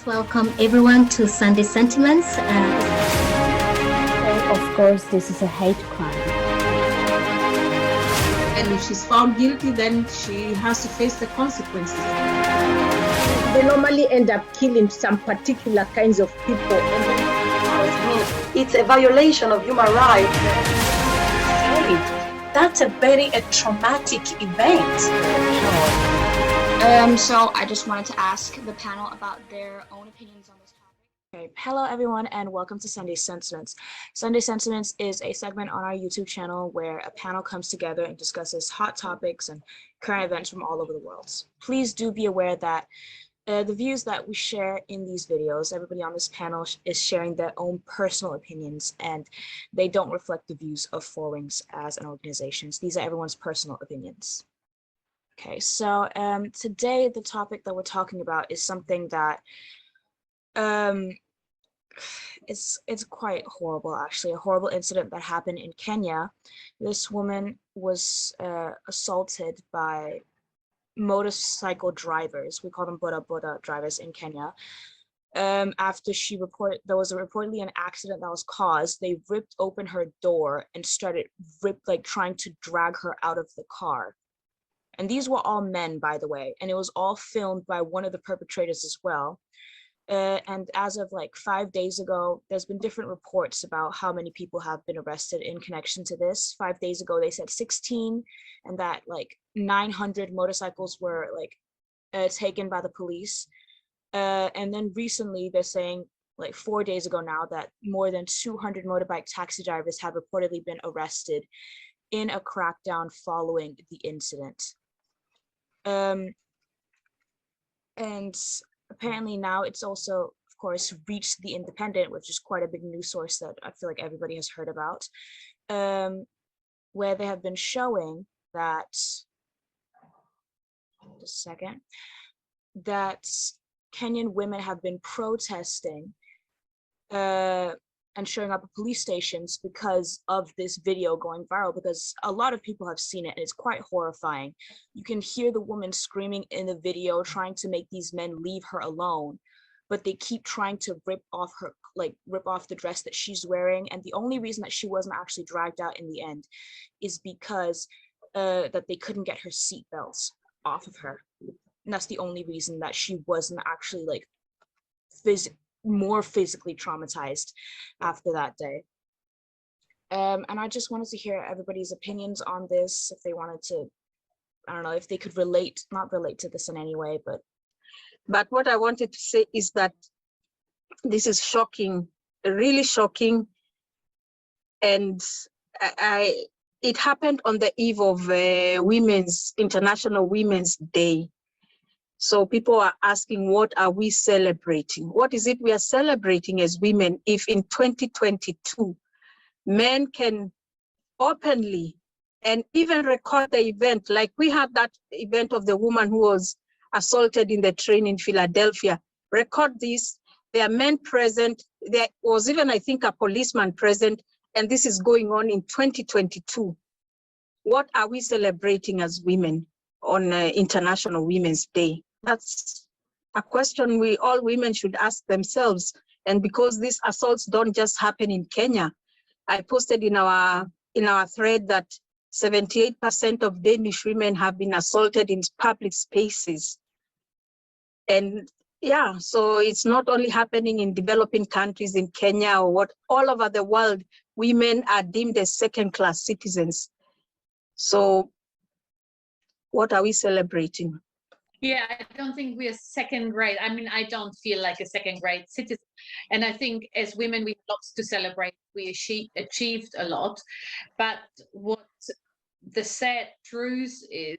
welcome everyone to Sunday Sentiments. Of course, this is a hate crime. And if she's found guilty, then she has to face the consequences. They normally end up killing some particular kinds of people. It's a violation of human rights. That's a very traumatic event. So I just wanted to ask the panel about their own opinions on this topic. Okay, hello everyone and welcome to Sunday Sentiments. Sunday Sentiments is a segment on our YouTube channel where a panel comes together and discusses hot topics and current events from all over the world. Please do be aware that the views that we share in these videos, everybody on this panel is sharing their own personal opinions and they don't reflect the views of Four Wings as an organization. These are everyone's personal opinions. Okay, so today the topic that we're talking about is something that it's quite horrible, actually, a horrible incident that happened in Kenya. This woman was assaulted by motorcycle drivers. We call them Boda drivers in Kenya. After there was reportedly an accident that was caused, they ripped open her door and started trying to drag her out of the car. And these were all men, by the way, and it was all filmed by one of the perpetrators as well. And as of like 5 days ago, there's been different reports about how many people have been arrested in connection to this. 5 days ago, they said 16, and that like 900 motorcycles were taken by the police. And then recently, they're saying like 4 days ago now that more than 200 motorbike taxi drivers have reportedly been arrested in a crackdown following the incident. And apparently now it's also, of course, reached The Independent, which is quite a big news source that I feel like everybody has heard about, where they have been showing that, just a second, that Kenyan women have been protesting and showing up at police stations because of this video going viral, because a lot of people have seen it and it's quite horrifying. You can hear the woman screaming in the video, trying to make these men leave her alone, but they keep trying to rip off the dress that she's wearing. And the only reason that she wasn't actually dragged out in the end is because that they couldn't get her seatbelts off of her. And that's the only reason that she wasn't actually more physically traumatized after that day. And I just wanted to hear everybody's opinions on this, if they wanted to, I don't know, if they could not relate to this in any way, but what I wanted to say is that this is shocking, really shocking. And it happened on the eve of International Women's Day. So people are asking, what are we celebrating? What is it we are celebrating as women if in 2022, men can openly and even record the event, like we had that event of the woman who was assaulted in the train in Philadelphia, record this, there are men present, there was even, I think, a policeman present, and this is going on in 2022. What are we celebrating as women on International Women's Day? That's a question all women should ask themselves. And because these assaults don't just happen in Kenya, I posted in our thread that 78% of Danish women have been assaulted in public spaces. And yeah, so it's not only happening in developing countries in Kenya or all over the world, women are deemed as second-class citizens. So what are we celebrating? Yeah, I don't think we're second grade. I mean, I don't feel like a second grade citizen. And I think as women, we have lots to celebrate. We achieved a lot. But what the sad truth is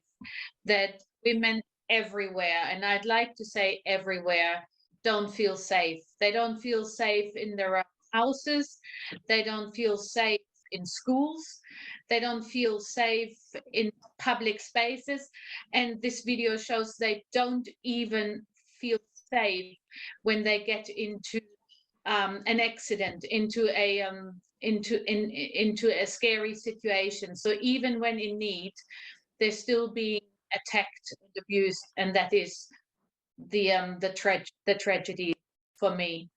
that women everywhere, and I'd like to say everywhere, don't feel safe. They don't feel safe in their houses. They don't feel safe in schools. They don't feel safe in public spaces. And this video shows they don't even feel safe when they get into an accident, into a scary situation. So even when in need, they're still being attacked and abused, and that is the tragedy. for me.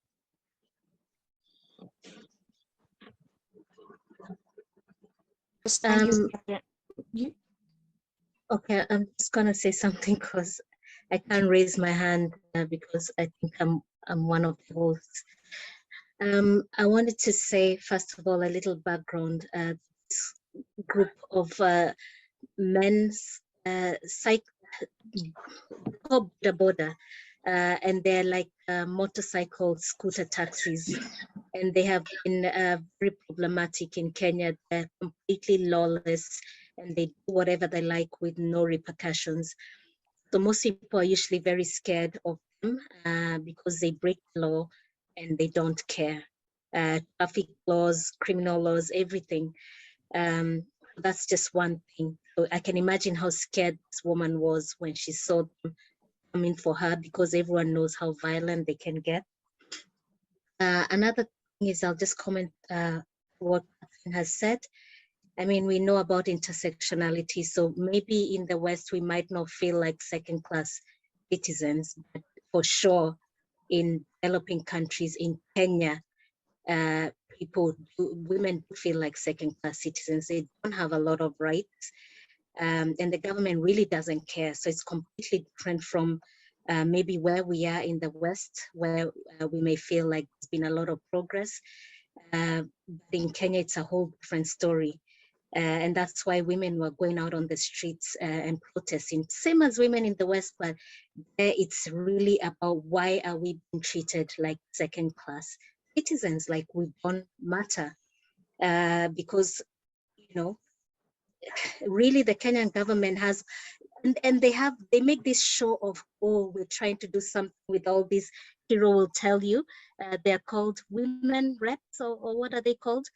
Yes, thank you, Um, Catherine. You, Okay, I'm just gonna say something because I can't raise my hand because I think I'm one of the hosts. I wanted to say first of all a little background. This group of men's called Boda, and they're like motorcycle scooter taxis, and they have been very problematic in Kenya. They're completely lawless, and they do whatever they like with no repercussions. So most people are usually very scared of them because they break the law and they don't care. Traffic laws, criminal laws, everything. That's just one thing. So I can imagine how scared this woman was when she saw them coming for her, because everyone knows how violent they can get. Another thing is, I'll just comment what Catherine has said. I mean, we know about intersectionality, so maybe in the West we might not feel like second-class citizens, but for sure in developing countries, in Kenya, women do feel like second-class citizens. They don't have a lot of rights, and the government really doesn't care. So it's completely different from maybe where we are in the West, where we may feel like there's been a lot of progress. But in Kenya, it's a whole different story. And that's why women were going out on the streets and protesting, same as women in the West, but there it's really about why are we being treated like second-class citizens, like we don't matter. Because, you know, really the Kenyan government has, and they make this show of, oh, we're trying to do something with all these, Hero will tell you, they're called women reps, or what are they called?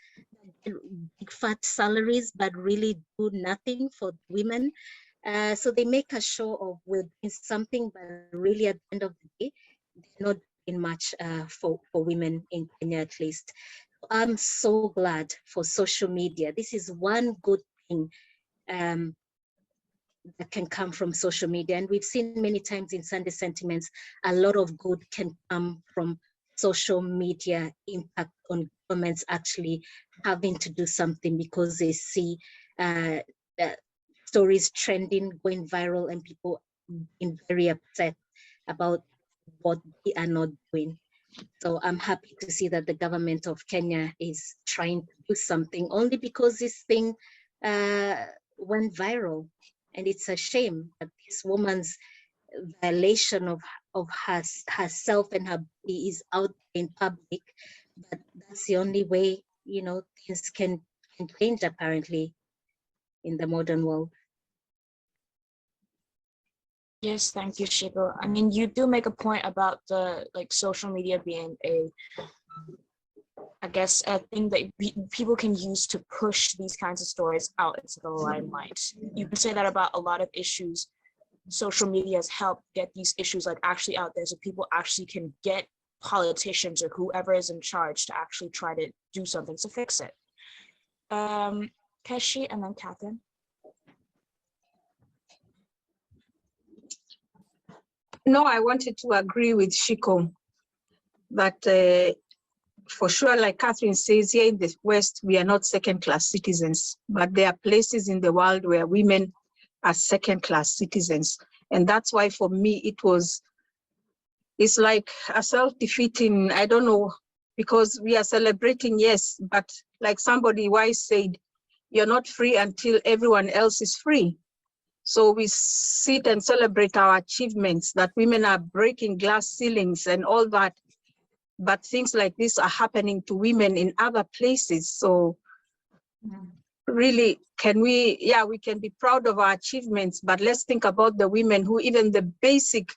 Big fat salaries, but really do nothing for women. So they make a show of we're doing something, but really at the end of the day, they're not doing much for women in Kenya, at least. I'm so glad for social media. This is one good thing that can come from social media. And we've seen many times in Sunday Sentiments, a lot of good can come from social media impact on governments actually having to do something because they see stories trending, going viral, and people being very upset about what they are not doing. So I'm happy to see that the government of Kenya is trying to do something, only because this thing went viral. And it's a shame that this woman's violation of herself and her body is out in public. But that's the only way, you know, things can change apparently in the modern world. yes, thank you, Shiko. I mean, you do make a point about the social media being I guess, a thing that people can use to push these kinds of stories out into the limelight. You can say that about a lot of issues. Social media has helped get these issues actually out there, so people actually can get politicians or whoever is in charge to actually try to do something to fix it. Keshi and then Catherine. No, I wanted to agree with Shiko that for sure, like Catherine says, here in the West, we are not second-class citizens, but there are places in the world where women are second-class citizens. And that's why for me, it's like a self-defeating, I don't know, because we are celebrating, yes, but like somebody wise said, you're not free until everyone else is free. So we sit and celebrate our achievements, that women are breaking glass ceilings and all that. But things like this are happening to women in other places. So really, we can be proud of our achievements, but let's think about the women who even the basic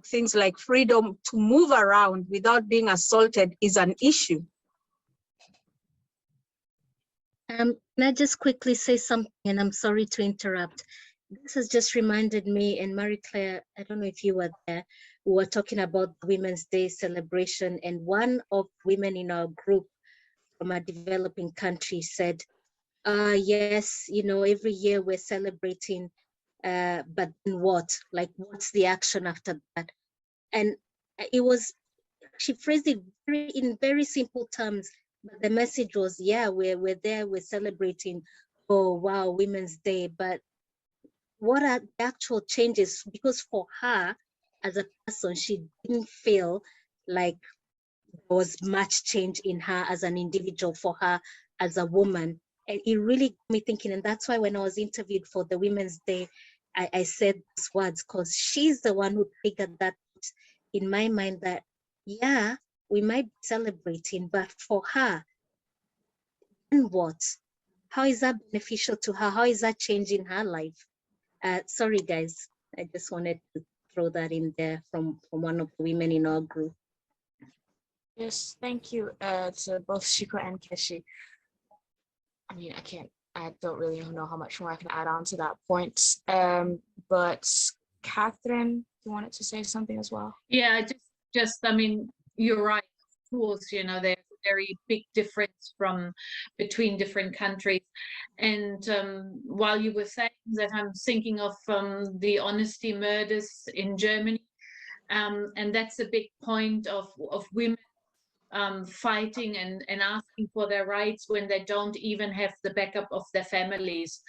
things like freedom to move around without being assaulted is an issue. Can I just quickly say something, and I'm sorry to interrupt. This has just reminded me, and Marie-Claire, I don't know if you were there, we were talking about Women's Day celebration, and one of women in our group from a developing country said, yes, you know, every year we're celebrating, but then what? Like, what's the action after that? And it was, she phrased it in very simple terms, but the message was, yeah, we're there, we're celebrating, oh wow, Women's Day, but what are the actual changes? Because for her as a person, she didn't feel like there was much change in her as an individual, for her as a woman. And it really got me thinking. And that's why when I was interviewed for the Women's Day, I said these words, because she's the one who triggered that in my mind that, yeah, we might be celebrating, but for her, and what? How is that beneficial to her? How is that changing her life? Sorry, guys. I just wanted to throw that in there from one of the women in our group. Yes, thank you to both Shiko and Keshi. I mean, I don't really know how much more I can add on to that point. But Catherine, you wanted to say something as well? Yeah, I mean, you're right. Of course, there's a very big difference between different countries. And while you were saying that, I'm thinking of the honesty murders in Germany. And that's a big point of women fighting and asking for their rights when they don't even have the backup of their families.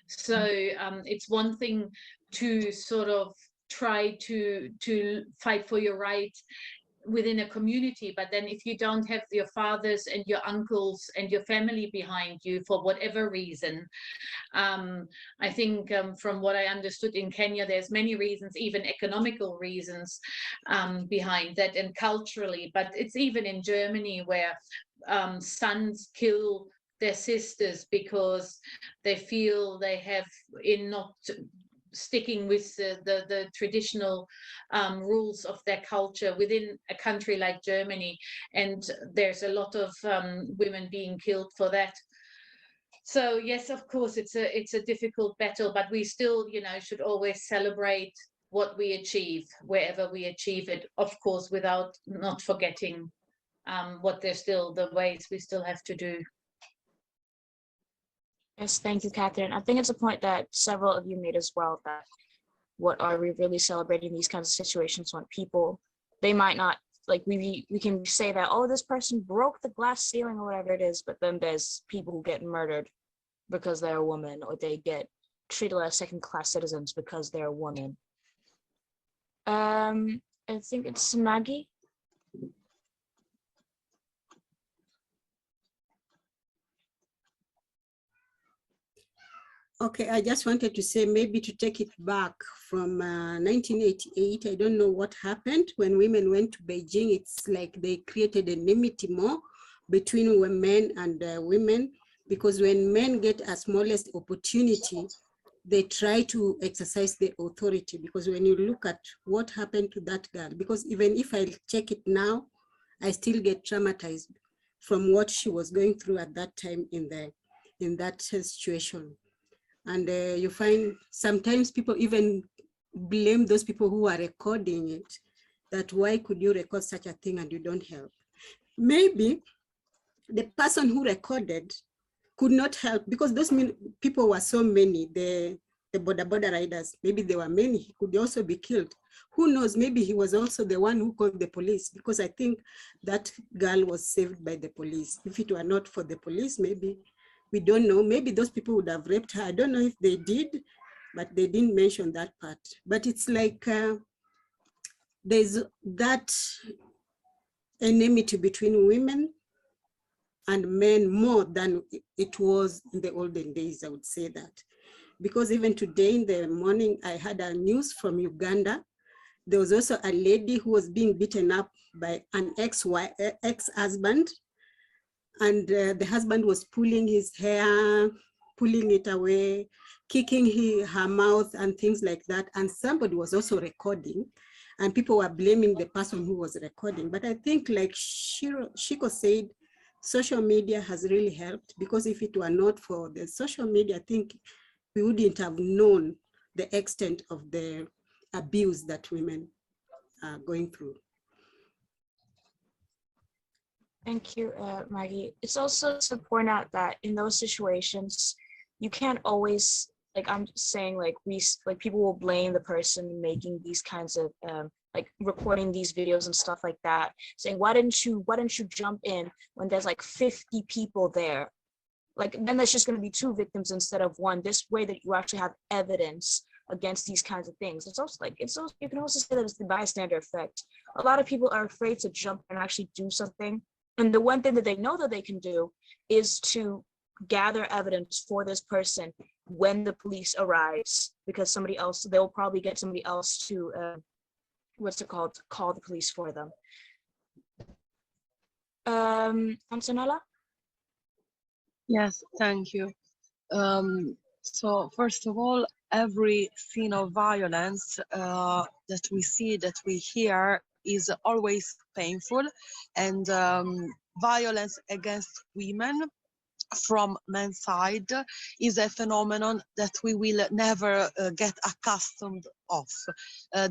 So it's one thing to sort of try to fight for your rights within a community, but then if you don't have your fathers and your uncles and your family behind you for whatever reason, I think from what I understood in Kenya, there's many reasons, even economical reasons behind that, and culturally, but it's even in Germany where sons kill their sisters because they feel they have, in not sticking with the traditional rules of their culture within a country like Germany, and there's a lot of women being killed for that. So yes, of course, it's a difficult battle, but we still, should always celebrate what we achieve wherever we achieve it, of course, without not forgetting what there's still the ways we still have to do. Yes, thank you, Catherine. I think it's a point that several of you made as well, that what are we really celebrating these kinds of situations when people, they might not, like we can say that, oh, this person broke the glass ceiling or whatever it is, but then there's people who get murdered because they're a woman, or they get treated as second-class citizens because they're a woman. I think it's Maggie. Okay, I just wanted to say, maybe to take it back from 1988, I don't know what happened when women went to Beijing. It's like they created enmity more between men and women, because when men get a smallest opportunity, they try to exercise the authority. Because when you look at what happened to that girl, because even if I check it now, I still get traumatized from what she was going through at that time in that situation. And you find sometimes people even blame those people who are recording it, that why could you record such a thing and you don't help? Maybe the person who recorded could not help, because those people were so many, the Boda riders, maybe there were many, he could also be killed. Who knows, maybe he was also the one who called the police, because I think that girl was saved by the police. If it were not for the police, maybe, we don't know, maybe those people would have raped her. I don't know if they did, but they didn't mention that part. But it's like there's that enmity between women and men more than it was in the olden days, I would say that. Because even today in the morning, I had a news from Uganda. There was also a lady who was being beaten up by an ex-husband. And the husband was pulling his hair, pulling it away, kicking her mouth and things like that. And somebody was also recording, and people were blaming the person who was recording. But I think, like Shiko said, social media has really helped, because if it were not for the social media, I think we wouldn't have known the extent of the abuse that women are going through. Thank you, Maggie. It's also to point out that in those situations, you can't always like I'm saying, like people will blame the person making these kinds of like recording these videos and stuff like that, saying why didn't you jump in when there's like 50 people there? Like then there's just going to be 2 victims instead of 1. This way that you actually have evidence against these kinds of things. It's also you can also say that it's the bystander effect. A lot of people are afraid to jump and actually do something, and the one thing that they know that they can do is to gather evidence for this person when the police arrives, because they'll probably get somebody else to call the police for them. Antonella? Yes, thank you. So first of all, every scene of violence that we see, that we hear, is always painful, and violence against women from men's side is a phenomenon that we will never get accustomed of.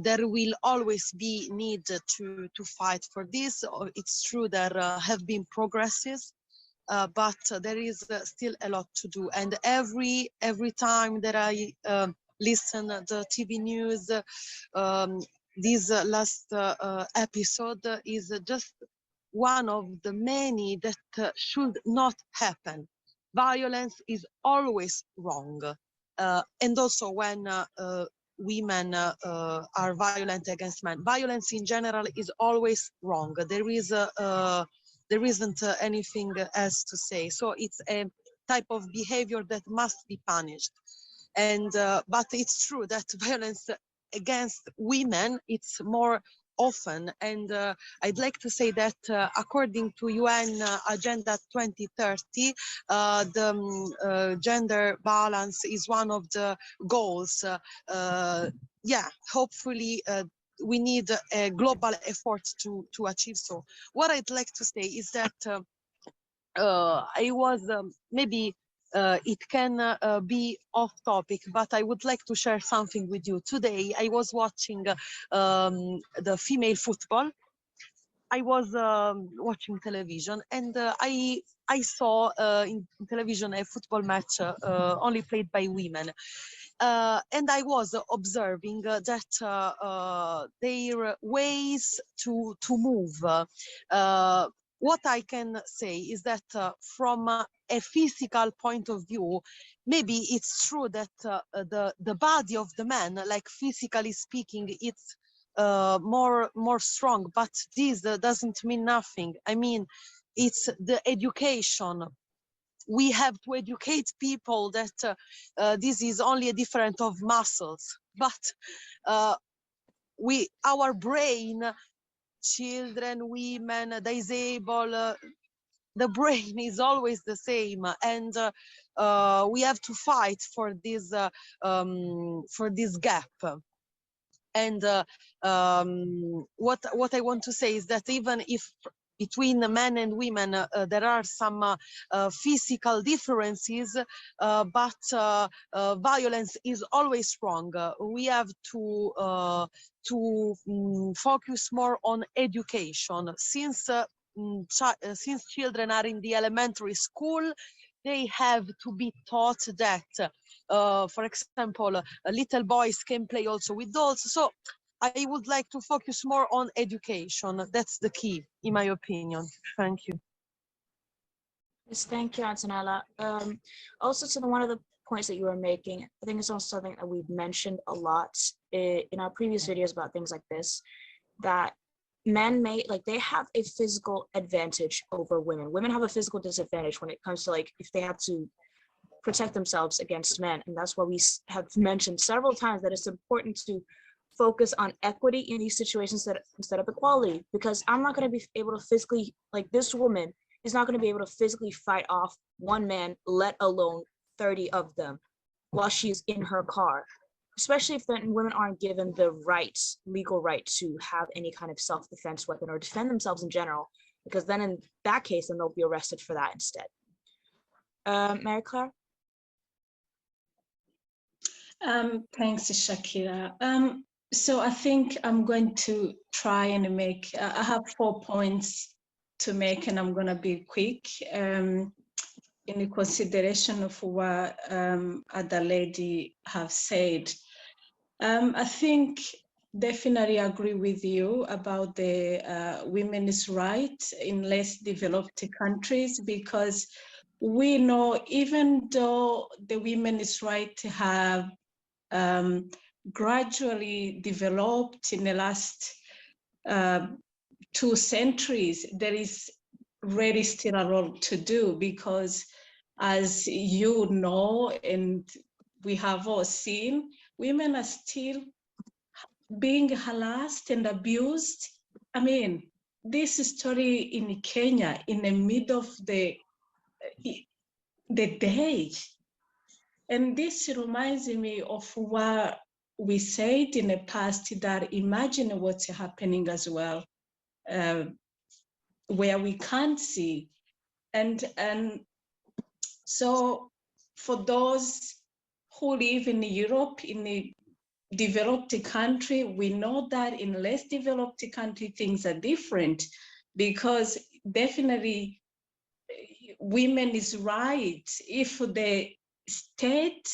There will always be need to fight for this. It's true there have been progresses, but there is still a lot to do. And every time that I listen the TV news, this last episode is just one of the many that should not happen. Violence is always wrong. And also when women are violent against men, violence in general is always wrong. There isn't anything else to say. So it's a type of behavior that must be punished. And but it's true that violence against women, it's more often. And I'd like to say that according to UN Agenda 2030, the gender balance is one of the goals. Yeah, hopefully we need a global effort to achieve so. What I'd like to say is that I was maybe it can be off topic, but I would like to share something with you. Today I was watching the female football. I was watching television, and I saw in television a football match only played by women. And I was observing that their ways to move. What I can say is that from a physical point of view, maybe it's true that the body of the man, like physically speaking, it's more strong, but this doesn't mean nothing. I mean, it's the education. We have to educate people that this is only a difference of muscles, but our brain, children, women, disabled, the brain is always the same, and we have to fight for this gap. And what I want to say is that even if between the men and women there are some physical differences, but violence is always wrong. We have to focus more on education. Since children are in the elementary school, they have to be taught that, for example, little boys can play also with dolls. So I would like to focus more on education. That's the key, in my opinion. Thank you. Yes, thank you, Antonella. Also, to one of the points that you were making, I think it's also something that we've mentioned a lot in our previous videos about things like this, that men they have a physical advantage over women. Women have a physical disadvantage when it comes to if they have to protect themselves against men. And that's why we have mentioned several times that it's important to focus on equity in these situations instead of equality, because I'm not going to be able to physically, this woman is not going to be able to physically fight off one man, let alone 30 of them while she's in her car, especially if then women aren't given the legal right to have any kind of self-defense weapon or defend themselves in general, because then in that case, then they'll be arrested for that instead. Mary Claire? Thanks, Shakira. So I think I'm going to try and make, I have 4 points to make, and I'm going to be quick. in consideration of what other lady have said. I think definitely agree with you about the women's rights in less developed countries, because we know even though the women's rights have gradually developed in the last 2 centuries, there is really still a lot to do, because as you know, and we have all seen, women are still being harassed and abused. I mean, this story in Kenya in the middle of the day. And this reminds me of what we said in the past, that imagine what's happening as well, where we can't see. And so for those who live in Europe, in the developed country, we know that in less developed country, things are different, because definitely women's rights, if the state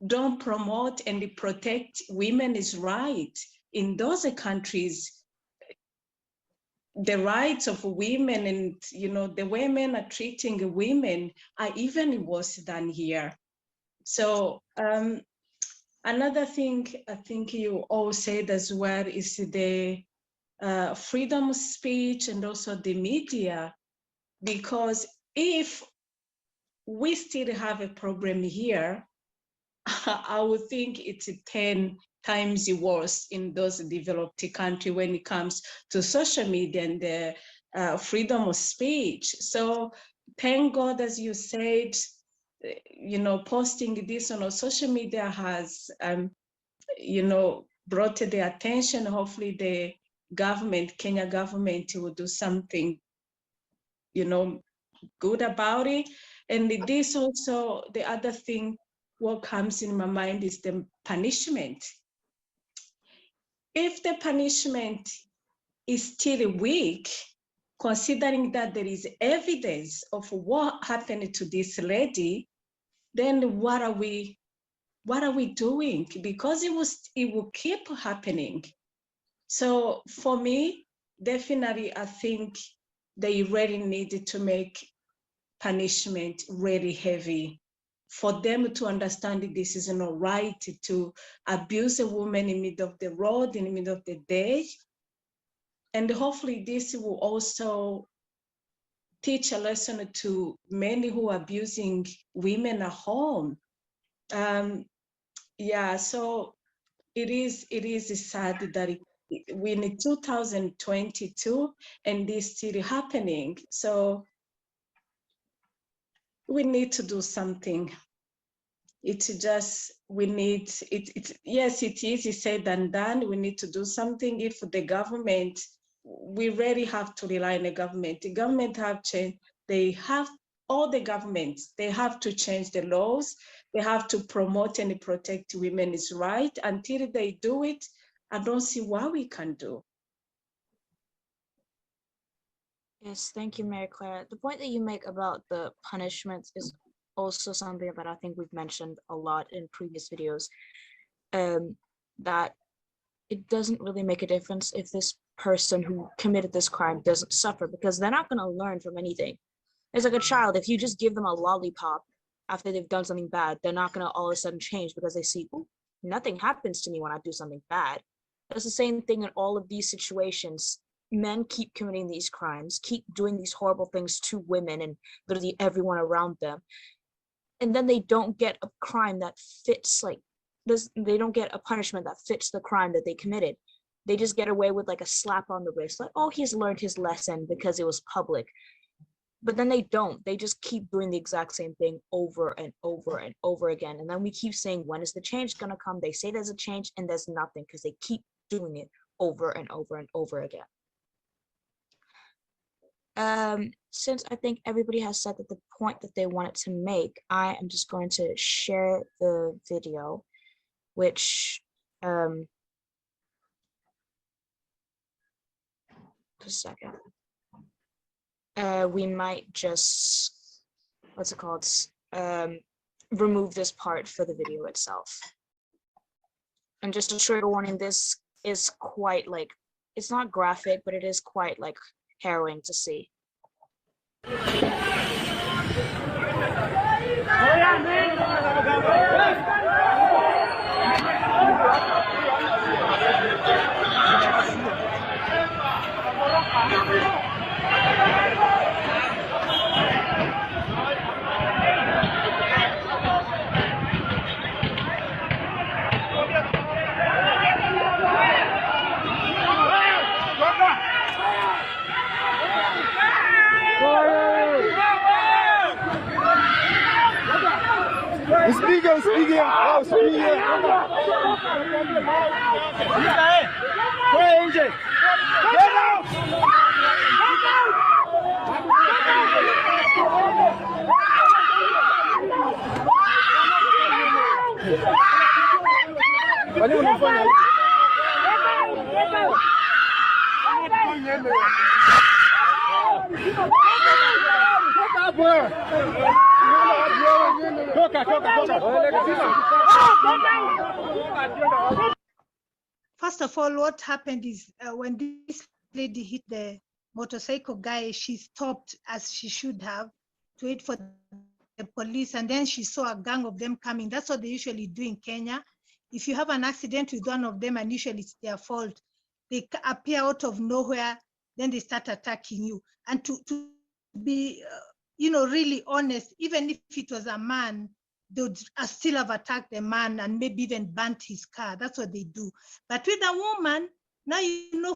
don't promote and protect women's rights in those countries, the rights of women and, you know, the way men are treating women are even worse than here. So another thing I think you all said as well is the freedom of speech and also the media, because if we still have a problem here, I would think it's 10 times worse in those developed countries when it comes to social media and the freedom of speech. So thank God, as you said, you know, posting this on social media has, you know, brought to the attention. Hopefully the government, Kenya government, will do something, you know, good about it. And this also, the other thing, what comes in my mind is the punishment. If the punishment is still weak, considering that there is evidence of what happened to this lady, then what are we doing? Because it will keep happening. So for me, definitely, I think they really need to make punishment really heavy for them to understand that this is not right to abuse a woman in the middle of the road, in the middle of the day. And hopefully this will also teach a lesson to many who are abusing women at home. Yeah, so it is sad that we're in 2022 and this is still happening. So we need to do something. It's just, we need, yes, it is said and done. We need to do something. If the government, we really have to rely on the government. The government have changed. They have, all the governments, they have to change the laws. They have to promote and protect women's rights. Until they do it, I don't see what we can do. Yes, thank you, Mary Claire. The point that you make about the punishments is also something that I think we've mentioned a lot in previous videos, that it doesn't really make a difference if this person who committed this crime doesn't suffer, because they're not going to learn from anything. It's like a child. If you just give them a lollipop after they've done something bad, they're not going to all of a sudden change because they see, oh, nothing happens to me when I do something bad. It's the same thing in all of these situations. Men keep committing these crimes, keep doing these horrible things to women and literally everyone around them. And then they don't get a crime that fits, like this, they don't get a punishment that fits the crime that they committed. They just get away with like a slap on the wrist, like, oh, he's learned his lesson because it was public. But then they don't. They just keep doing the exact same thing over and over and over again. And then we keep saying, when is the change going to come? They say there's a change and there's nothing because they keep doing it over and over and over again. Since I think everybody has said that the point that they wanted to make, I am just going to share the video, which just a second. We might just what's it called, remove this part for the video itself. And just a trigger warning, this is quite like, it's not graphic, but it is quite like harrowing to see. First of all, what happened is when this lady hit the motorcycle guy, she stopped as she should have to wait for the police, and then she saw a gang of them coming. That's what they usually do in Kenya. If you have an accident with one of them, and usually it's their fault, they appear out of nowhere, then they start attacking you. And to be, really honest, even if it was a man, they would still have attacked the man and maybe even burnt his car. That's what they do. But with a woman, now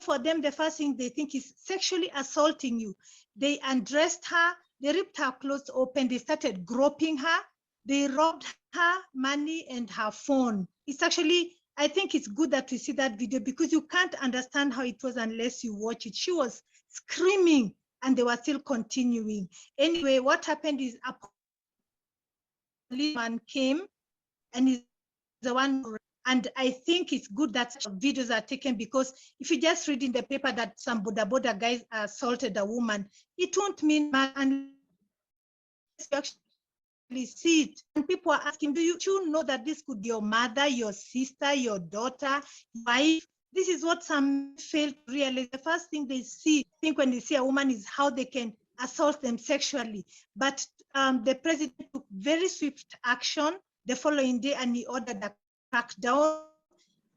for them, the first thing they think is sexually assaulting you. They undressed her, they ripped her clothes open, they started groping her, they robbed her money and her phone. It's actually, I think it's good that we see that video because you can't understand how it was unless you watch it. She was screaming and they were still continuing. Anyway, what happened is a policeman came and is the one, and I think it's good that videos are taken because if you just read in the paper that some Boda guys assaulted a woman, it won't mean much unless you actually see it. And people are asking, do you know that this could be your mother, your sister, your daughter, wife? This is what some fail to realize. The first thing they think when they see a woman is how they can assault them sexually. But the president took very swift action the following day and he ordered a crackdown.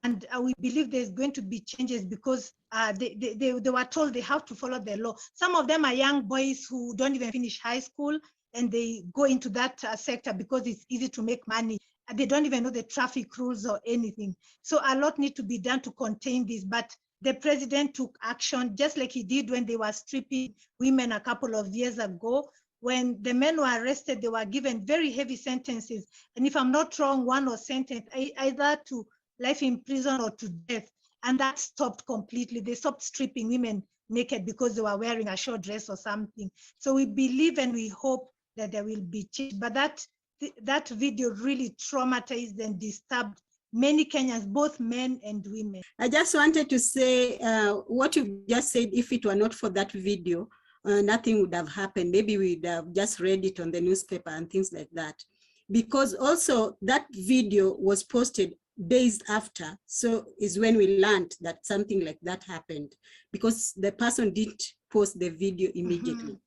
And we believe there's going to be changes because they were told they have to follow the law. Some of them are young boys who don't even finish high school and they go into that sector because it's easy to make money. They don't even know the traffic rules or anything. So a lot need to be done to contain this, but the president took action just like he did when they were stripping women a couple of years ago. When the men were arrested, they were given very heavy sentences. And if I'm not wrong, one was sentenced either to life in prison or to death. And that stopped completely. They stopped stripping women naked because they were wearing a short dress or something. So we believe and we hope that there will be change. But that video really traumatized and disturbed many Kenyans, both men and women. I just wanted to say what you just said, if it were not for that video, nothing would have happened. Maybe we'd have just read it on the newspaper and things like that. Because also that video was posted days after. So is when we learned that something like that happened because the person didn't post the video immediately.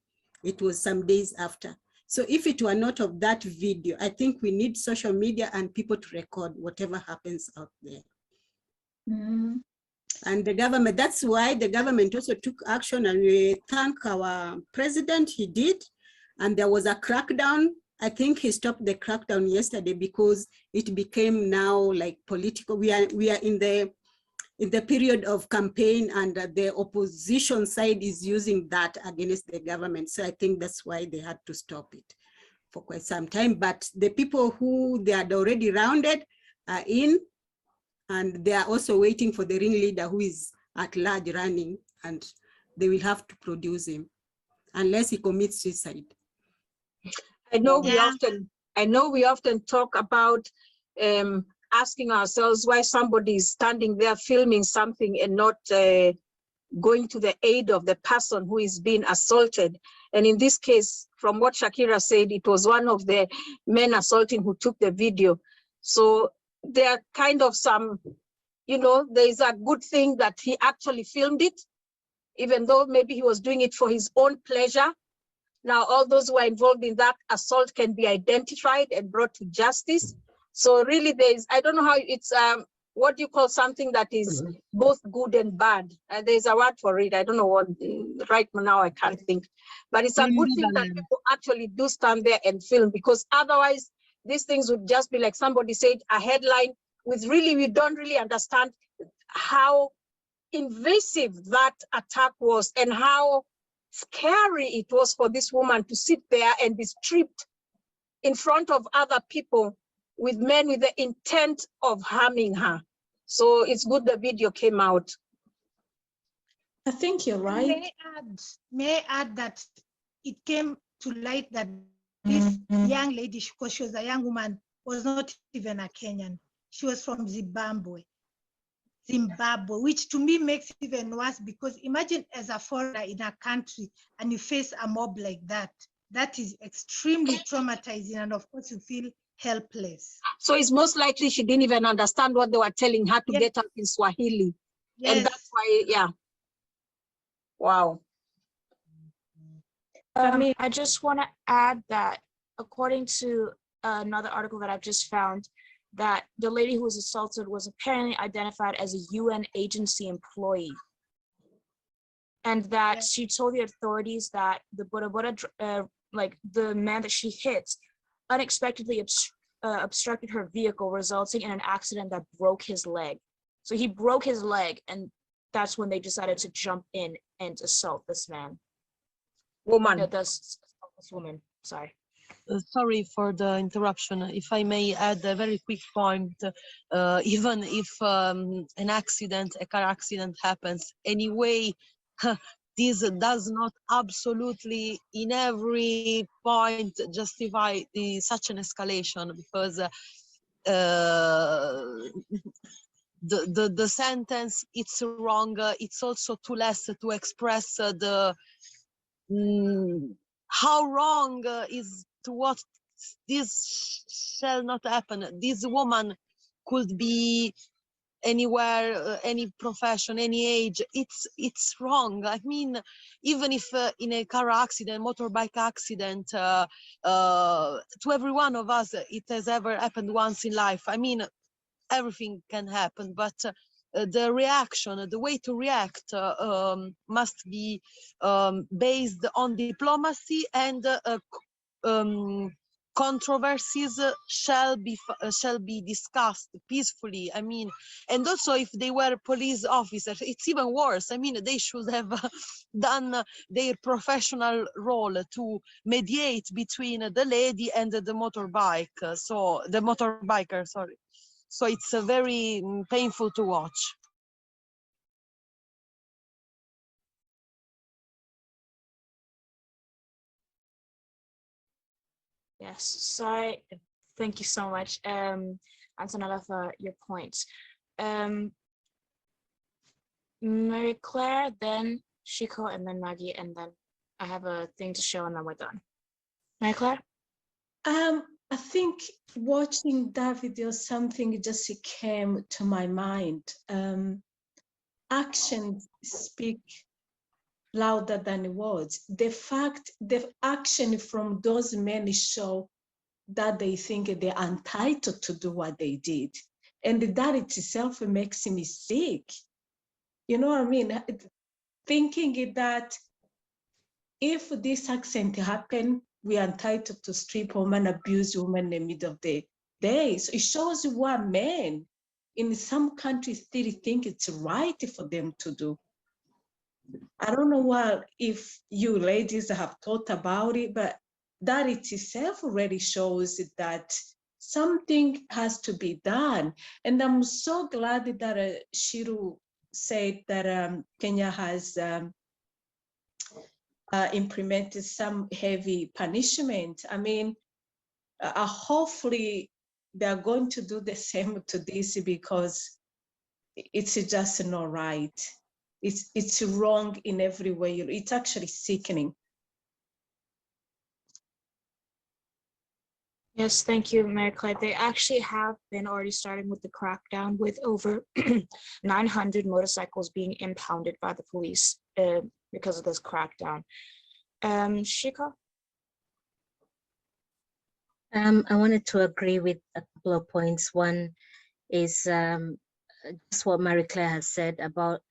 It was some days after. So if it were not of that video, I think we need social media and people to record whatever happens out there. And the government, that's why the government also took action, and we thank our president, he did. And there was a crackdown. I think he stopped the crackdown yesterday because it became now like political. We are in the period of campaign and the opposition side is using that against the government. So I think that's why they had to stop it for quite some time. But the people who they had already rounded are in, and they are also waiting for the ringleader who is at large running, and they will have to produce him unless he commits suicide. I know we often talk about asking ourselves why somebody is standing there filming something and not going to the aid of the person who is being assaulted. And in this case, from what Shakira said, it was one of the men assaulting who took the video. So there are kind of some, you know, there is a good thing that he actually filmed it, even though maybe he was doing it for his own pleasure. Now, all those who are involved in that assault can be identified and brought to justice. So really I don't know how it's, what do you call something that is both good and bad? There's a word for it. I don't know what, right now I can't think. But it's a good thing that people actually do stand there and film, because otherwise these things would just be like somebody said, a headline with really, we don't really understand how invasive that attack was and how scary it was for this woman to sit there and be stripped in front of other people with men with the intent of harming her. So it's good the video came out. I think you're right. May I add that it came to light that this young lady, because she was a young woman, was not even a Kenyan. She was from Zimbabwe, which to me makes it even worse, because imagine as a foreigner in a country and you face a mob like that. That is extremely traumatizing, and of course you feel helpless. So it's most likely she didn't even understand what they were telling her to get up in Swahili. Yes. And that's why, yeah. Wow. I just want to add that according to another article that I've just found, that the lady who was assaulted was apparently identified as a UN agency employee. And that she told the authorities that the Boda, like the man that she hit, unexpectedly obstructed her vehicle, resulting in an accident that broke his leg. So he broke his leg, and that's when they decided to jump in and assault this man. This woman, sorry. Sorry for the interruption. If I may add a very quick point, even if an accident, a car accident happens anyway, this does not absolutely in every point justify such an escalation, because the sentence, it's wrong. It's also too less to express how wrong is to what this shall not happen. This woman could be anywhere, any profession, any age. It's wrong. I mean, even if in a car accident, motorbike accident, to every one of us, it has ever happened once in life. I mean, everything can happen, but the reaction, the way to react must be based on diplomacy, and controversies shall be discussed peacefully. I mean, and also if they were police officers, it's even worse. I mean, they should have done their professional role to mediate between the lady and the motorbike. So the motorbiker, sorry. So it's very painful to watch. Yes, sorry. Thank you so much, Antonella, for your points. Mary Claire, then Shiko, and then Maggie, and then I have a thing to show, and then we're done. Mary Claire? I think watching that video, something just came to my mind. Actions speak louder than words. The action from those men show that they think they're entitled to do what they did. And that itself makes me sick. You know what I mean? Thinking that if this accident happened, we are entitled to strip women, abuse women in the middle of the day. So it shows what men in some countries still think it's right for them to do. I don't know what if you ladies have thought about it, but that itself already shows that something has to be done. And I'm so glad that Shiru said that Kenya has implemented some heavy punishment. I mean, hopefully they're going to do the same to this, because it's just not right. it's wrong in every way. It's actually sickening. Yes, thank you, Mary Claire. They actually have been already starting with the crackdown, with over 900 motorcycles being impounded by the police because of this crackdown. Shika? I wanted to agree with a couple of points. One is just what Marie Claire has said about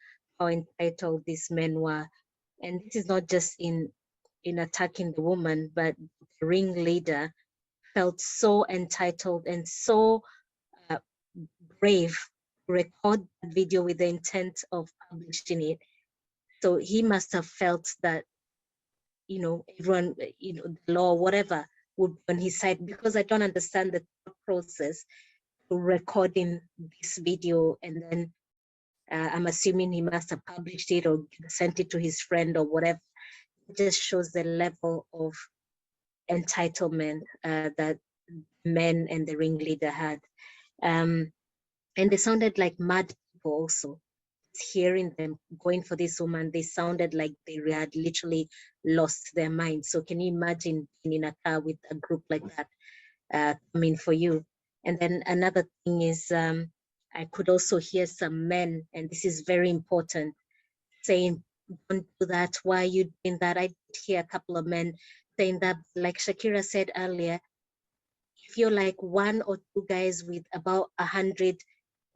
how entitled these men were. And this is not just in attacking the woman, but the ringleader felt so entitled and so brave to record the video with the intent of publishing it. So he must have felt that, everyone, the law, whatever, would be on his side, because I don't understand the process to recording this video, and then I'm assuming he must have published it or sent it to his friend or whatever. It just shows the level of entitlement that men and the ringleader had. And they sounded like mad people also. Hearing them going for this woman, they sounded like they had literally lost their mind. So can you imagine being in a car with a group like that coming for you? And then another thing is, I could also hear some men, and this is very important, saying, don't do that, why are you doing that? I did hear a couple of men saying that, like Shakira said earlier, if you're like one or two guys with about 100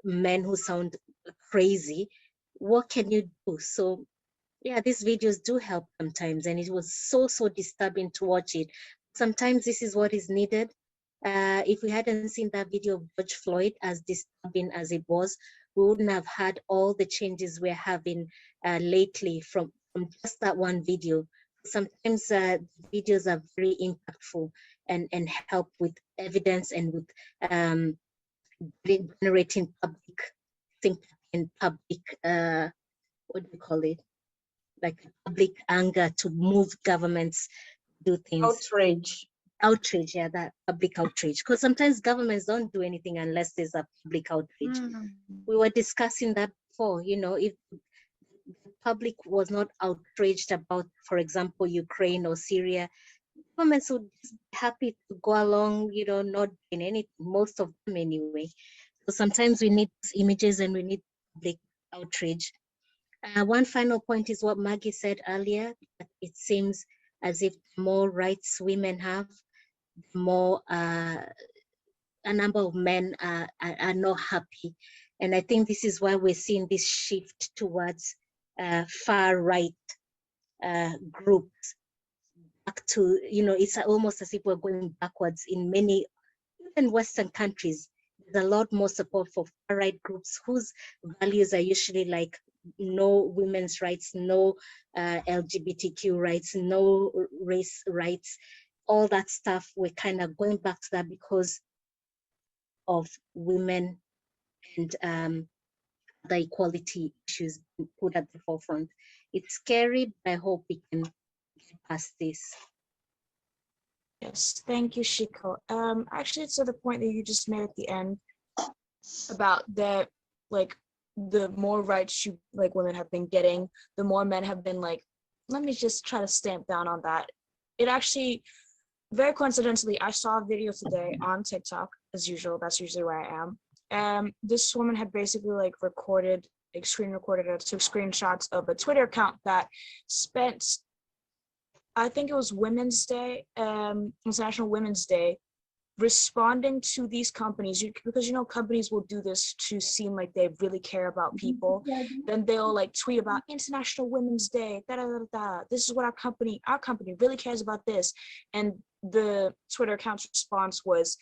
men who sound crazy, what can you do? So yeah, these videos do help sometimes, and it was so disturbing to watch it. Sometimes this is what is needed. If we hadn't seen that video of George Floyd, as disturbing as it was, we wouldn't have had all the changes we're having lately from just that one video. Sometimes videos are very impactful and help with evidence and with generating public sympathy and public, what do you call it? Like public anger to move governments to do things. Outrage, yeah, that public outrage. Because sometimes governments don't do anything unless there's a public outrage. We were discussing that before, if the public was not outraged about, for example, Ukraine or Syria, governments would just be happy to go along, not doing anything, most of them anyway. So sometimes we need images and we need public outrage. One final point is what Maggie said earlier. It seems as if the more rights women have, the more a number of men are not happy. And I think this is why we're seeing this shift towards far right groups. Back to, it's almost as if we're going backwards in many, even Western countries. There's a lot more support for far right groups whose values are usually like no women's rights, no LGBTQ rights, no race rights, all that stuff. We're kind of going back to that because of women and the equality issues put at the forefront. It's scary, but I hope we can get past this. Yes, thank you, Shiko. Actually, to the point that you just made at the end about the more rights women have been getting, the more men have been like, let me just try to stamp down on that. It actually, very coincidentally, I saw a video today on TikTok, as usual. That's usually where I am. This woman had basically screen recorded or took screenshots of a Twitter account that spent, I think it was Women's Day, International Women's Day, responding to these companies, because companies will do this to seem like they really care about people. Then they'll tweet about International Women's Day, this is what our company really cares about this. And the Twitter account's response was,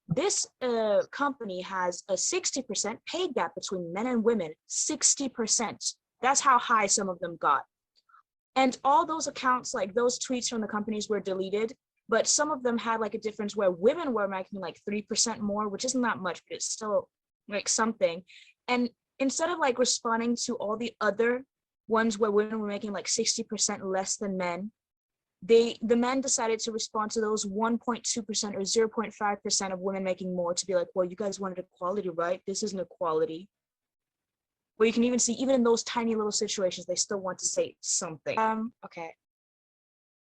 this company has a 60% pay gap between men and women, 60%. That's how high some of them got. And all those accounts, those tweets from the companies were deleted, but some of them had a difference where women were making 3% more, which isn't that much, but it's still something. And instead of responding to all the other ones where women were making 60% less than men, the men decided to respond to those 1.2% or 0.5% of women making more to be like, well, you guys wanted equality, right? This isn't equality. where you can even see, even in those tiny little situations, they still want to say something. Okay,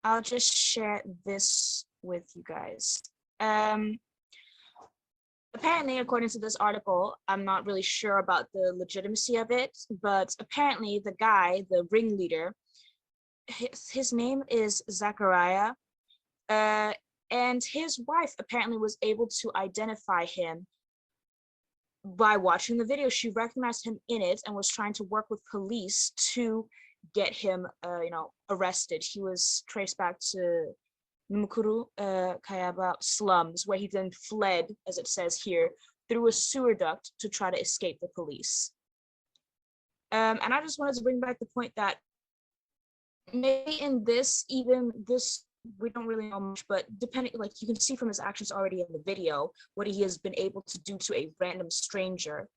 I'll just share this with you guys. Apparently, according to this article, I'm not really sure about the legitimacy of it, but apparently the guy, the ringleader, his name is Zachariah, and his wife apparently was able to identify him by watching the video. She recognized him in it and was trying to work with police to get him, arrested. He was traced back to Numukuru Kayaba slums, where he then fled, as it says here, through a sewer duct to try to escape the police. And I just wanted to bring back the point that maybe in this, we don't really know much, but depending, like you can see from his actions already in the video, what he has been able to do to a random stranger.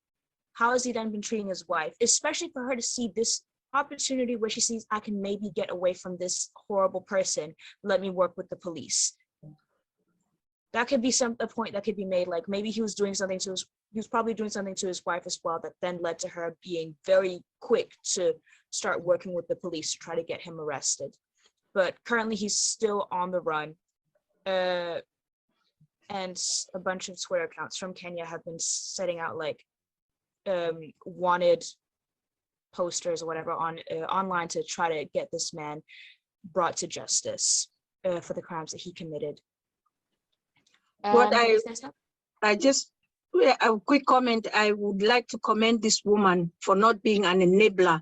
How has he then been treating his wife, especially for her to see this opportunity where she sees, I can maybe get away from this horrible person, let me work with the police. That could be a point that could be made, like maybe he was probably doing something to his wife as well that then led to her being very quick to start working with the police to try to get him arrested. But currently he's still on the run. And a bunch of Twitter accounts from Kenya have been setting out like wanted posters or whatever on online to try to get this man brought to justice for the crimes that he committed. What I just, a quick comment, I would like to commend this woman for not being an enabler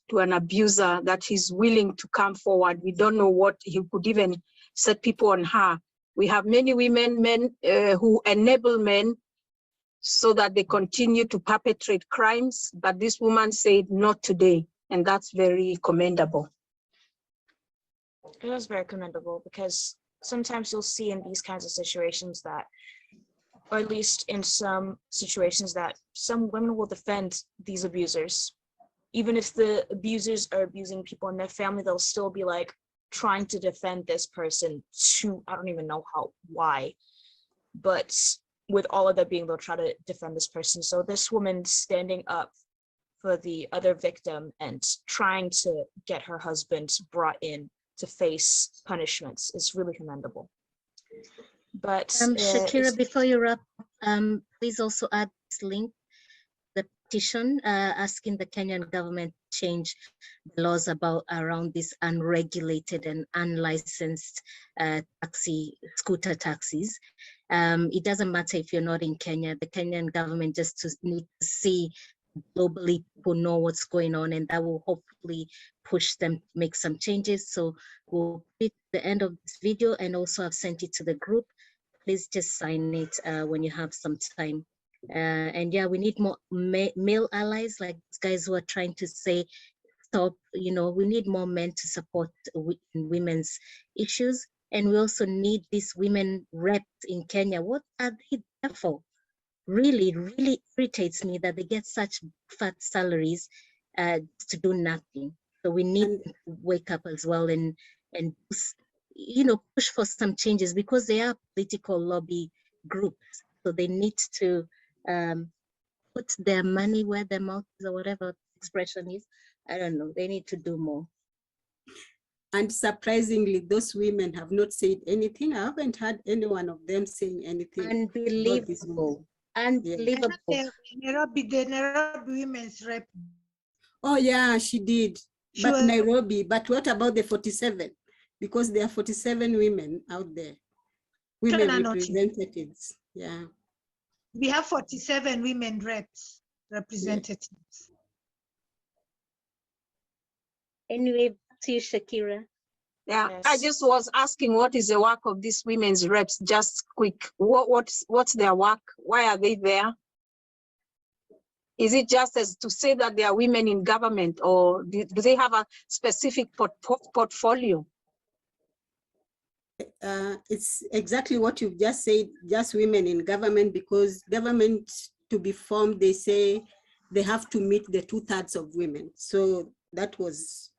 to an abuser, that he's willing to come forward. We don't know what he could even set people on her. We have many men who enable men so that they continue to perpetrate crimes, but this woman said not today, and that's very commendable. It was very commendable because sometimes you'll see in these kinds of situations that, or at least in some situations, that some women will defend these abusers. Even if the abusers are abusing people in their family, they'll still be like trying to defend this person to, I don't even know why, but with all of that being, they'll try to defend this person. So this woman standing up for the other victim and trying to get her husband brought in to face punishments is really commendable. But Shakira, before you wrap, please also add this link, the petition asking the Kenyan government to change the laws around this unregulated and unlicensed scooter taxis. It doesn't matter if you're not in Kenya. The Kenyan government just need to see globally people know what's going on, and that will hopefully push them to make some changes. So we'll put the end of this video, and also I've sent it to the group. Please just sign it when you have some time. And yeah, we need more male allies, like these guys who are trying to say stop. We need more men to support women's issues, and we also need these women reps in Kenya. What are they there for? Really irritates me that they get such fat salaries to do nothing. So we need to wake up as well and push for some changes, because they are political lobby groups. So they need to put their money where their mouth is, or whatever the expression is. I don't know. They need to do more. And surprisingly, those women have not said anything. I haven't heard any one of them saying anything. Unbelievable. Unbelievable. The Nairobi women's rep. Oh yeah, she did. But Nairobi, but what about the 47? Because there are 47 women out there. Women representatives. Yeah. We have 47 women representatives. Anyway, back to you, Shakira. Yeah, Yes. I just was asking, what is the work of these women's reps? Just quick, what's their work? Why are they there? Is it just as to say that they are women in government, or do they have a specific portfolio? It's exactly what you've just said, just women in government, because government to be formed, they say they have to meet the 2/3 of women. So that was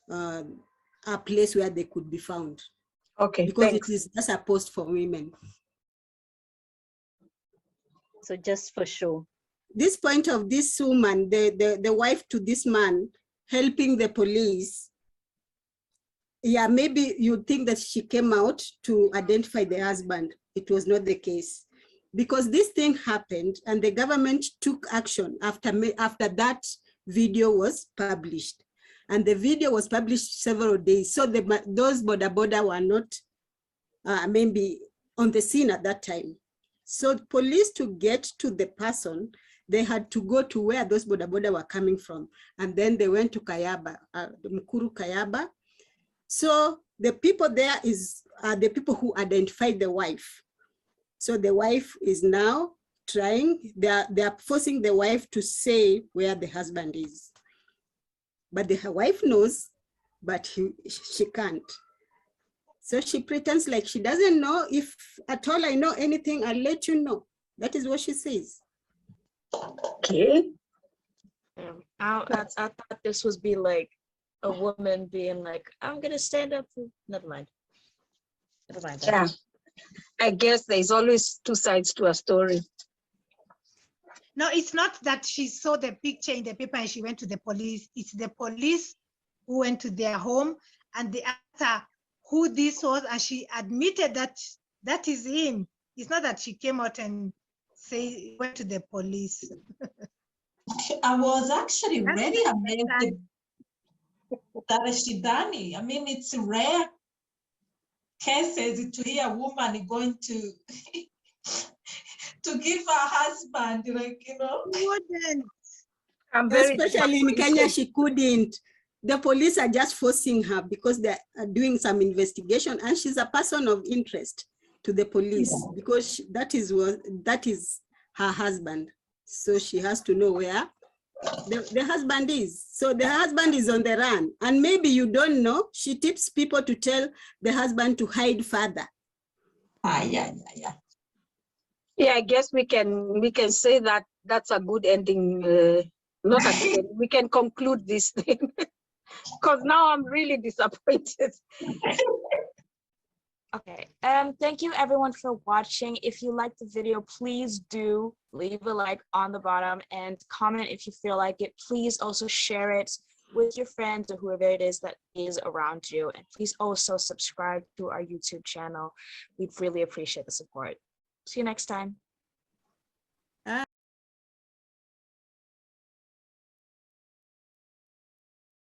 a place where they could be found. Okay, because thanks. it is just a post for women. So just for show. this point of this woman, the wife to this man, helping the police, yeah, maybe you think that she came out to identify the husband. It was not the case. Because this thing happened and the government took action after that video was published. And the video was published several days. So those Boda were not maybe on the scene at that time. So police, to get to the person, they had to go to where those Boda were coming from. And then they went to Kayaba, Mukuru Kayaba. So the people there are the people who identified the wife. So the wife is now trying, they are forcing the wife to say where the husband is. But the wife knows, but she can't. So she pretends like she doesn't know. If at all I know anything, I'll let you know. That is what she says. Okay. I thought this was be like a woman being like, I'm gonna stand up for, never mind. Never mind. Yeah. I guess there's always two sides to a story. No, it's not that she saw the picture in the paper and she went to the police. It's the police who went to their home and they asked her who this was, and she admitted that that is him. It's not that she came out and went to the police. I was actually very amazed that she done it. I mean, it's rare cases to hear a woman going to to give her husband, like, you know. Especially in Kenya, she couldn't. The police are just forcing her because they are doing some investigation, and she's a person of interest to the police because that is her husband. So she has to know where the husband is. So the husband is on the run, and maybe you don't know. She tips people to tell the husband to hide further. Yeah, I guess we can say that that's a good ending. Not a good ending. We can conclude this thing because now I'm really disappointed. Okay, thank you everyone for watching. If you liked the video, please do leave a like on the bottom and comment if you feel like it. Please also share it with your friends or whoever it is that is around you. And please also subscribe to our YouTube channel. We'd really appreciate the support. See you next time.